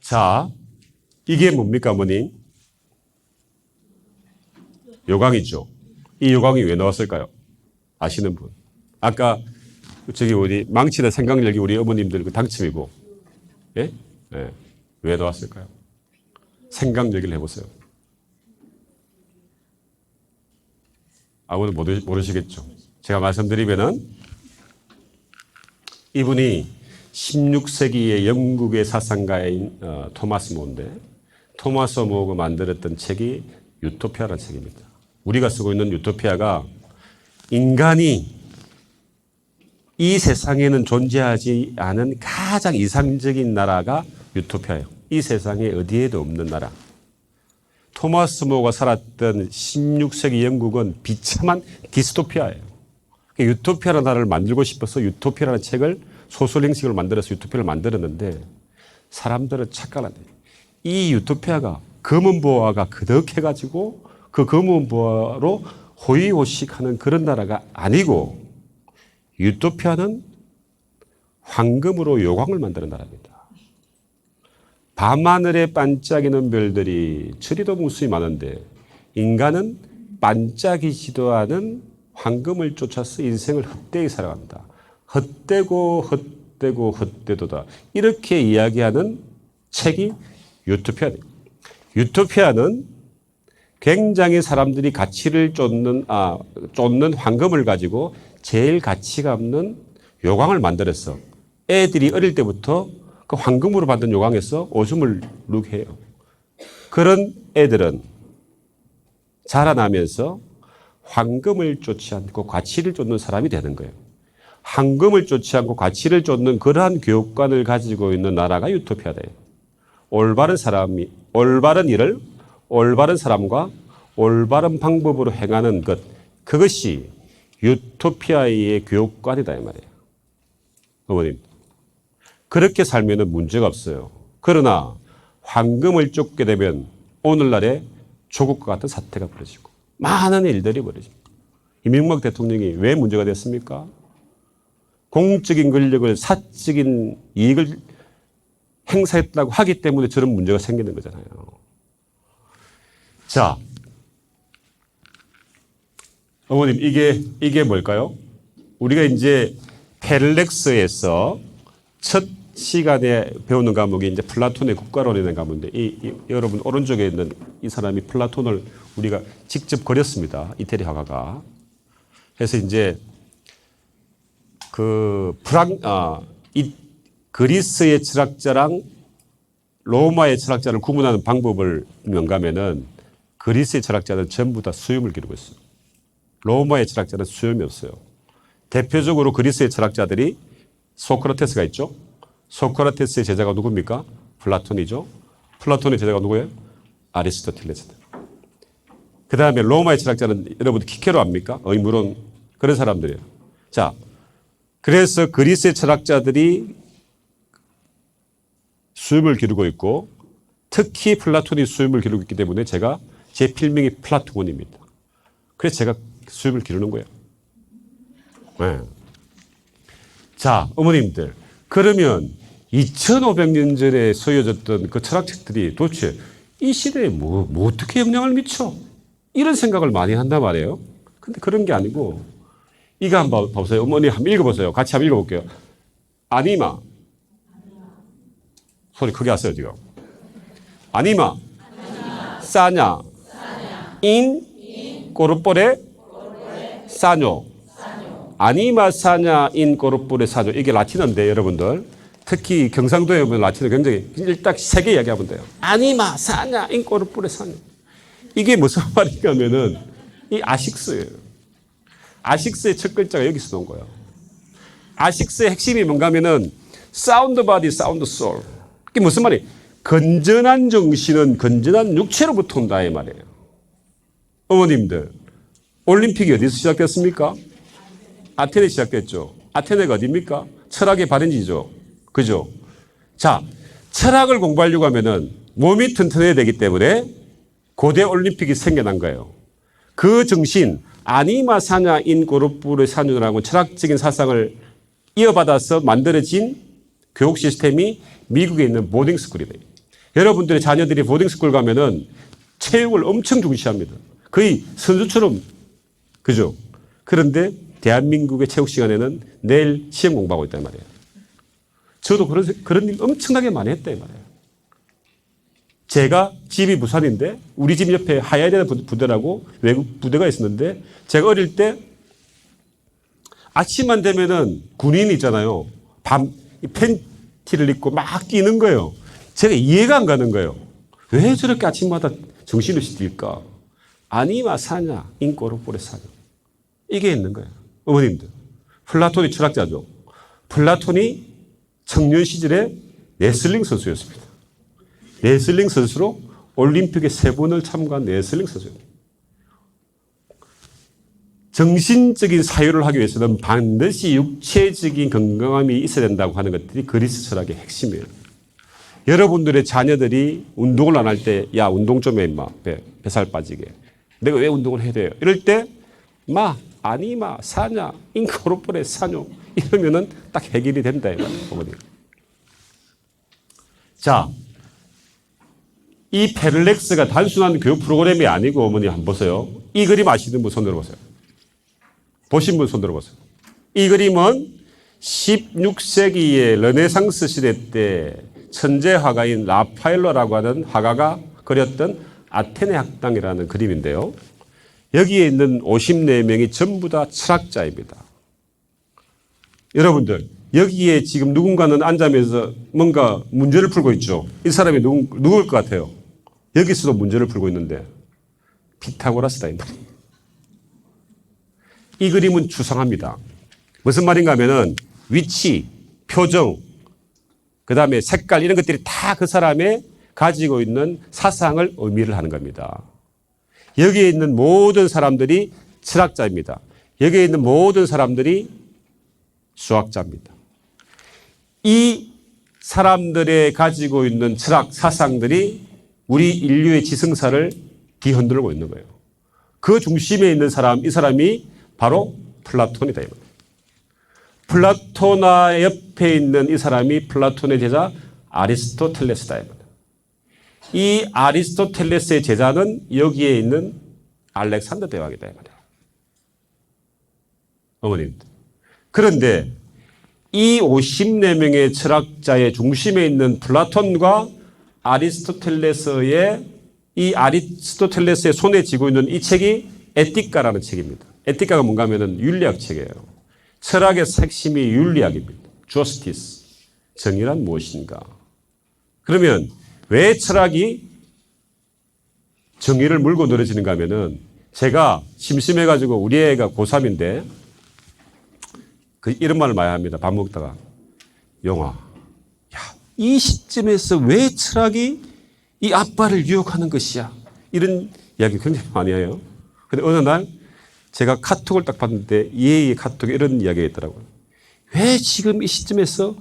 자, 이게 뭡니까, 어머니? 요강이죠. 이 요강이 왜 나왔을까요? 아시는 분? 아까 저기 우리 망치나 생강열기 우리 어머님들 그 당첨이고, 예? 예. 왜 나왔을까요? 생강열기를 해보세요. 아무도 모르시겠죠. 제가 말씀드리면은 이분이 16세기의 영국의 사상가인 토마스 모인데, 토마스 모가 만들었던 책이 유토피아라는 책입니다. 우리가 쓰고 있는 유토피아가 인간이 이 세상에는 존재하지 않은 가장 이상적인 나라가 유토피아예요. 이 세상에 어디에도 없는 나라. 토마스 모가 살았던 16세기 영국은 비참한 디스토피아예요. 유토피아라는 나라를 만들고 싶어서 유토피아라는 책을 소설 형식으로 만들어서 유토피아를 만들었는데 사람들은 착각하네. 이 유토피아가 검은 보화가 그득해가지고 그 검은 보화로 호의호식하는 그런 나라가 아니고 유토피아는 황금으로 요광을 만드는 나라입니다. 밤하늘에 반짝이는 별들이 저리도 무수히 많은데 인간은 반짝이지도 않은 황금을 쫓아서 인생을 헛되이 살아간다. 헛되고 헛되고 헛되도다. 이렇게 이야기하는 책이 유토피아입니다. 유토피아는 굉장히 사람들이 가치를 쫓는 황금을 가지고 제일 가치가 없는 요광을 만들어서 애들이 어릴 때부터 그 황금으로 만든 요광에서 오줌을 누게 해요. 그런 애들은 자라나면서 황금을 쫓지 않고 가치를 쫓는 사람이 되는 거예요. 황금을 쫓지 않고 가치를 쫓는 그러한 교육관을 가지고 있는 나라가 유토피아다. 올바른 일을 올바른 사람과 올바른 방법으로 행하는 것, 그것이 유토피아의 교육관이다 이 말이에요. 어머님, 그렇게 살면은 문제가 없어요. 그러나 황금을 쫓게 되면 오늘날에 조국과 같은 사태가 벌어지고 많은 일들이 벌어집니다. 이명박 대통령이 왜 문제가 됐습니까? 공적인 권력을 사적인 이익을 행사했다고 하기 때문에 저런 문제가 생기는 거잖아요. 자, 어머님, 이게 뭘까요? 우리가 이제 펠렉스에서 첫 시간에 배우는 과목이 이제 플라톤의 국가론이라는 과목인데, 여러분 오른쪽에 있는 이 사람이 플라톤을 우리가 직접 그렸습니다. 이태리 화가가. 그래서 이제 그리스의 철학자랑 로마의 철학자를 구분하는 방법을 명가면은 그리스의 철학자는 전부 다 수염을 기르고 있어요. 로마의 철학자는 수염이 없어요. 대표적으로 그리스의 철학자들이 소크라테스가 있죠. 소크라테스의 제자가 누굽니까? 플라톤이죠. 플라톤의 제자가 누구예요? 아리스토텔레스다. 그 다음에 로마의 철학자는 여러분 키케로 압니까? 물론 그런 사람들이에요. 자, 그래서 그리스의 철학자들이 수염을 기르고 있고 특히 플라톤이 수염을 기르고 있기 때문에 제 필명이 플라톤입니다. 그래서 제가 수염을 기르는 거예요. 네. 자, 어머님들, 그러면 2500년 전에 쓰여졌던 그 철학책들이 도대체 이 시대에 뭐 어떻게 영향을 미쳐? 이런 생각을 많이 한단 말이에요. 근데 그런 게 아니고 이거 한번 보세요. 어머니 한번 읽어보세요. 같이 한번 읽어볼게요. 아니마. 소리 크게 하세요, 지금. 아니마. 사냐. 인 코르포레 사뇨. 아니마 사냐 인 코르포레 사뇨. 이게 라틴어인데 여러분들. 특히 경상도에 오면 라틴어 굉장히 일단 세 개 이야기하면 돼요. 아니마 사냐 인 코르포레 사뇨. 이게 무슨 말인가 하면은 이 아식스예요. 아식스의 첫 글자가 여기서 나온 거예요. 아식스의 핵심이 뭔가 하면은 사운드 바디, 사운드 소울. 이게 무슨 말이에요? 건전한 정신은 건전한 육체로부터 온다 이 말이에요. 어머님들, 올림픽이 어디서 시작됐습니까? 아테네 시작됐죠. 아테네가 어디입니까? 철학의 발현지죠. 그죠? 자, 철학을 공부하려고 하면은 몸이 튼튼해야 되기 때문에 고대 올림픽이 생겨난 거예요. 그 정신, 아니마 사냐 인 코르포레 사뇨라고 철학적인 사상을 이어받아서 만들어진 교육 시스템이 미국에 있는 보딩 스쿨이래요. 여러분들의 자녀들이 보딩스쿨 가면은 체육을 엄청 중시합니다. 거의 선수처럼, 그죠? 그런데 대한민국의 체육 시간에는 내일 시험 공부하고 있단 말이에요. 저도 그런 일 엄청나게 많이 했단 말이에요. 제가 집이 부산인데 우리 집 옆에 하야대는 부대라고 외국 부대가 있었는데 제가 어릴 때 아침만 되면은 군인이 있잖아요. 밤 팬티를 입고 막 뛰는 거예요. 제가 이해가 안 가는 거예요. 왜 저렇게 아침마다 정신없이 뛸까? 아니마 사냐 인꼬르뽀레 사냐. 이게 있는 거예요. 어머님들. 플라톤이 철학자죠. 플라톤이 청년 시절에 레슬링 선수였습니다. 레슬링 선수로 올림픽에 3번을 참가한 레슬링 선수입니다. 정신적인 사유를 하기 위해서는 반드시 육체적인 건강함이 있어야 된다고 하는 것들이 그리스 철학의 핵심이에요. 여러분들의 자녀들이 운동을 안 할 때, 야, 운동 좀 해, 임마. 뱃살 빠지게. 내가 왜 운동을 해야 돼요? 이럴 때, 아니마, 사냐, 인코르포레 사뇨. 이러면은 딱 해결이 된다, 어머니. 자, 이 페를렉스가 단순한 교육 프로그램이 아니고, 어머니 한번 보세요. 이 그림 아시는 분 손 들어보세요. 보신 분 손 들어보세요. 이 그림은 16세기의 르네상스 시대 때 천재 화가인 라파엘로라고 하는 화가가 그렸던 아테네 학당이라는 그림인데요. 여기에 있는 54명이 전부 다 철학자입니다. 여러분들, 여기에 지금 누군가는 앉아면서 뭔가 문제를 풀고 있죠. 이 사람이 누굴 것 같아요? 여기서도 문제를 풀고 있는데 피타고라스다 이 말이에요. 이 그림은 추상합니다. 무슨 말인가 하면은 위치, 표정, 그 다음에 색깔 이런 것들이 다 그 사람의 가지고 있는 사상을 의미를 하는 겁니다. 여기에 있는 모든 사람들이 철학자입니다. 여기에 있는 모든 사람들이 수학자입니다. 이 사람들의 가지고 있는 철학 사상들이 우리 인류의 지성사를 뒤흔들고 있는 거예요. 그 중심에 있는 사람, 이 사람이 바로 플라톤이다. 플라토나 옆에 있는 이 사람이 플라톤의 제자 아리스토텔레스다. 이 아리스토텔레스의 제자는 여기에 있는 알렉산더 대왕이다. 어머님. 그런데 이 54명의 철학자의 중심에 있는 플라톤과 아리스토텔레스의 손에 쥐고 있는 이 책이 에티카라는 책입니다. 에티카가 뭔가 하면은 윤리학 책이에요. 철학의 핵심이 윤리학입니다. justice. 정의란 무엇인가? 그러면 왜 철학이 정의를 물고 늘어지는가 하면은 제가 심심해가지고 우리 애가 고3인데 이런 말을 많이 합니다. 밥 먹다가. 영아, 야, 이 시점에서 왜 철학이 이 아빠를 유혹하는 것이야? 이런 이야기 굉장히 많이 해요. 근데 어느 날 제가 카톡을 딱 봤는데 얘의 카톡에 이런 이야기가 있더라고요. 왜 지금 이 시점에서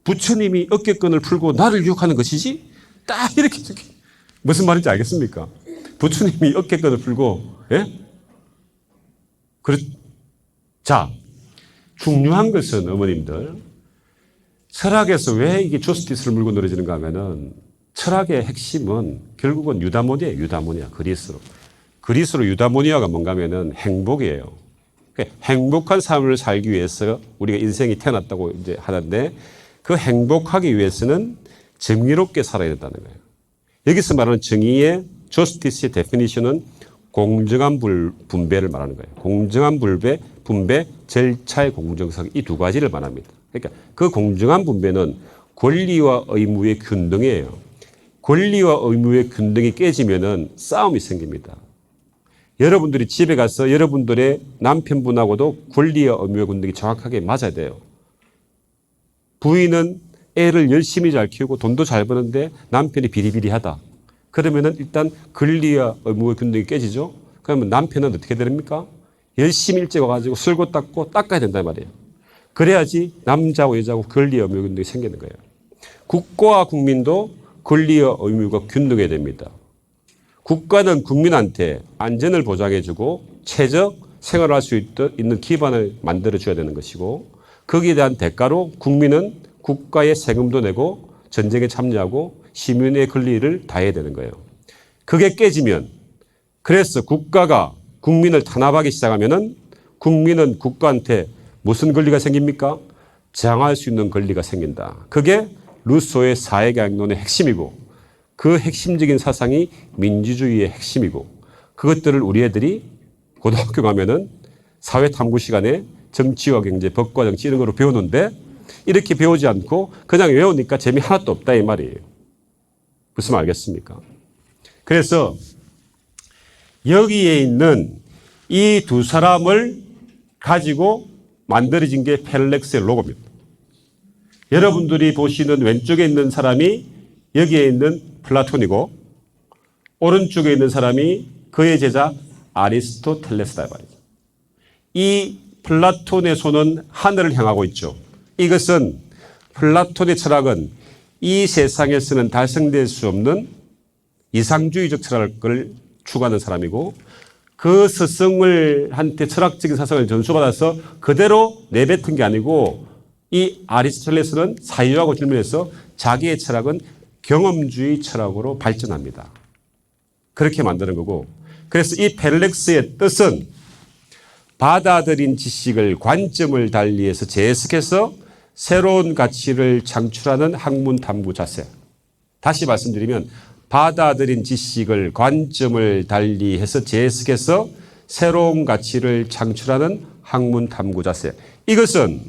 부처님이 어깨끈을 풀고 나를 유혹하는 것이지? 딱 이렇게 무슨 말인지 알겠습니까? 부처님이 어깨끈을 풀고 자, 중요한 것은 어머님들 철학에서 왜 이게 조스티스를 물고 늘어지는가 하면은 철학의 핵심은 결국은 유다모니아예요. 유다모니아. 그리스로 유다모니아가 뭔가 하면은 행복이에요. 그러니까 행복한 삶을 살기 위해서 우리가 인생이 태어났다고 이제 하는데 그 행복하기 위해서는 정의롭게 살아야 된다는 거예요. 여기서 말하는 정의의 justice의 definition은 공정한 분배를 말하는 거예요. 공정한 분배, 절차의 공정성 이 두 가지를 말합니다. 그러니까 그 공정한 분배는 권리와 의무의 균등이에요. 권리와 의무의 균등이 깨지면은 싸움이 생깁니다. 여러분들이 집에 가서 여러분들의 남편분하고도 권리와 의무의 균등이 정확하게 맞아야 돼요. 부인은 애를 열심히 잘 키우고 돈도 잘 버는데 남편이 비리비리하다. 그러면은 일단 권리와 의무의 균등이 깨지죠. 그러면 남편은 어떻게 됩니까? 열심히 일찍 와가지고 쓸고 닦고 닦아야 된단 말이에요. 그래야지 남자와 여자하고 권리와 의무의 균등이 생기는 거예요. 국가와 국민도 권리와 의무가 균등해야 됩니다. 국가는 국민한테 안전을 보장해주고 최적 생활할 수 있는 기반을 만들어줘야 되는 것이고 거기에 대한 대가로 국민은 국가에 세금도 내고 전쟁에 참여하고 시민의 권리를 다해야 되는 거예요. 그게 깨지면 그래서 국가가 국민을 탄압하기 시작하면은 국민은 국가한테 무슨 권리가 생깁니까? 저항할 수 있는 권리가 생긴다. 그게 루소의 사회강론의 핵심이고 그 핵심적인 사상이 민주주의의 핵심이고 그것들을 우리 애들이 고등학교 가면은 사회탐구 시간에 정치와 경제, 법과 정치 이런 거로 배우는데 이렇게 배우지 않고 그냥 외우니까 재미 하나도 없다 이 말이에요. 무슨 말 알겠습니까? 그래서 여기에 있는 이 두 사람을 가지고 만들어진 게 펠렉스의 로고입니다. 여러분들이 보시는 왼쪽에 있는 사람이 여기에 있는 플라톤이고 오른쪽에 있는 사람이 그의 제자 아리스토텔레스다 말이죠. 이 플라톤의 손은 하늘을 향하고 있죠. 이것은 플라톤의 철학은 이 세상에서는 달성될 수 없는 이상주의적 철학을 추구하는 사람이고 그 스승을 한테 철학적인 사상을 전수받아서 그대로 내뱉은 게 아니고 이 아리스토텔레스는 사유하고 질문해서 자기의 철학은 경험주의 철학으로 발전합니다. 그렇게 만드는 거고 그래서 이 펠렉스의 뜻은 받아들인 지식을 관점을 달리해서 재해석해서 새로운 가치를 창출하는 학문 탐구 자세. 다시 말씀드리면 받아들인 지식을 관점을 달리해서 재해석해서 새로운 가치를 창출하는 학문 탐구 자세. 이것은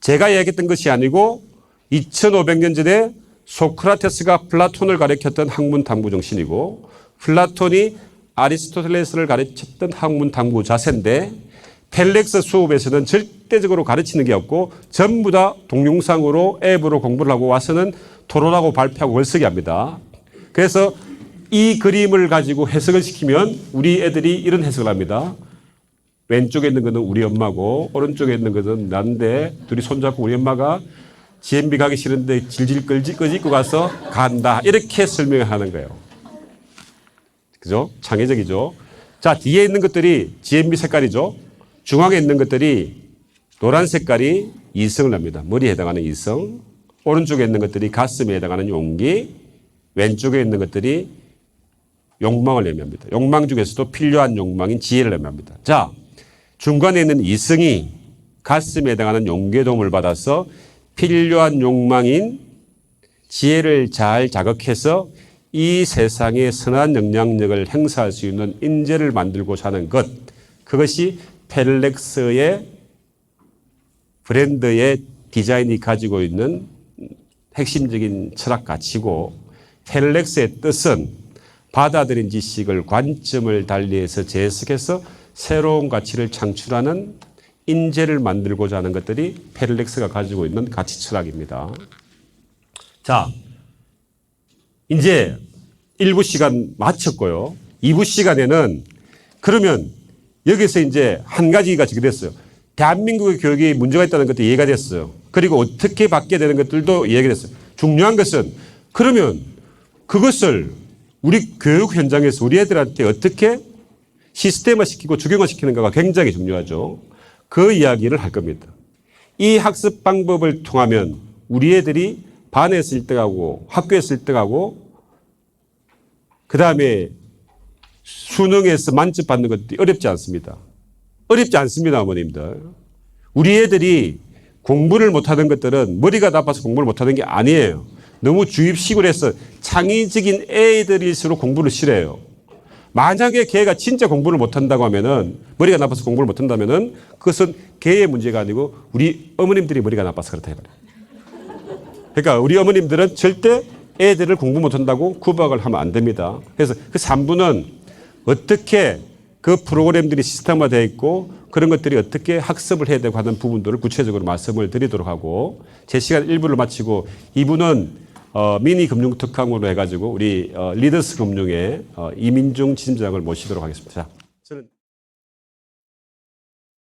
제가 얘기했던 것이 아니고 2500년 전에 소크라테스가 플라톤을 가르쳤던 학문 탐구 정신이고 플라톤이 아리스토텔레스를 가르쳤던 학문 탐구 자세인데 펠렉스 수업에서는 절대적으로 가르치는 게 없고 전부 다 동영상으로 앱으로 공부를 하고 와서는 토론하고 발표하고 글쓰기 합니다. 그래서 이 그림을 가지고 해석을 시키면 우리 애들이 이런 해석을 합니다. 왼쪽에 있는 것은 우리 엄마고 오른쪽에 있는 것은 난데 둘이 손잡고 우리 엄마가 GMB 가기 싫은데 질질 끄집고 가서 간다. 이렇게 설명을 하는 거예요. 그죠? 창의적이죠. 자, 뒤에 있는 것들이 GMB 색깔이죠. 중앙에 있는 것들이 노란 색깔이 이성을 합니다. 머리에 해당하는 이성. 오른쪽에 있는 것들이 가슴에 해당하는 용기. 왼쪽에 있는 것들이 욕망을 의미합니다. 욕망 중에서도 필요한 욕망인 지혜를 의미합니다. 자, 중간에 있는 이성이 가슴에 해당하는 용기의 도움을 받아서 필요한 욕망인 지혜를 잘 자극해서 이 세상에 선한 영향력을 행사할 수 있는 인재를 만들고자 하는 것. 그것이 펠렉스의 브랜드의 디자인이 가지고 있는 핵심적인 철학 가치고 펠렉스의 뜻은 받아들인 지식을 관점을 달리해서 재해석해서 새로운 가치를 창출하는 인재를 만들고자 하는 것들이 펠렉스가 가지고 있는 가치 철학입니다. 자, 이제 1부 시간 마쳤고요. 2부 시간에는 그러면 여기서 이제 한 가지가 지급됐어요. 대한민국의 교육이 문제가 있다는 것도 이해가 됐어요. 그리고 어떻게 바뀌어야 되는 것들도 이해가 됐어요. 중요한 것은 그러면 그것을 우리 교육 현장에서 우리 애들한테 어떻게 시스템화 시키고 적용화 시키는가가 굉장히 중요하죠. 그 이야기를 할 겁니다. 이 학습 방법을 통하면 우리 애들이 반에서 1등하고 학교에서 1등하고 그 다음에 수능에서 만점 받는 것도 어렵지 않습니다. 어렵지 않습니다, 어머님들. 우리 애들이 공부를 못하는 것들은 머리가 나빠서 공부를 못하는 게 아니에요. 너무 주입식으로 해서 창의적인 애들일수록 공부를 싫어해요. 만약에 걔가 진짜 공부를 못한다고 하면은 머리가 나빠서 공부를 못한다면은 그것은 걔의 문제가 아니고 우리 어머님들이 머리가 나빠서 그렇다 해봐요. 그러니까 우리 어머님들은 절대 애들을 공부 못한다고 구박을 하면 안 됩니다. 그래서 그 3부는 어떻게 그 프로그램들이 시스템화되어 있고 그런 것들이 어떻게 학습을 해야 되고 하는 부분들을 구체적으로 말씀을 드리도록 하고 제 시간 1부를 마치고 2부는 미니 금융 특강으로 해가지고 우리 리더스 금융의 이민중 지점장을 모시도록 하겠습니다.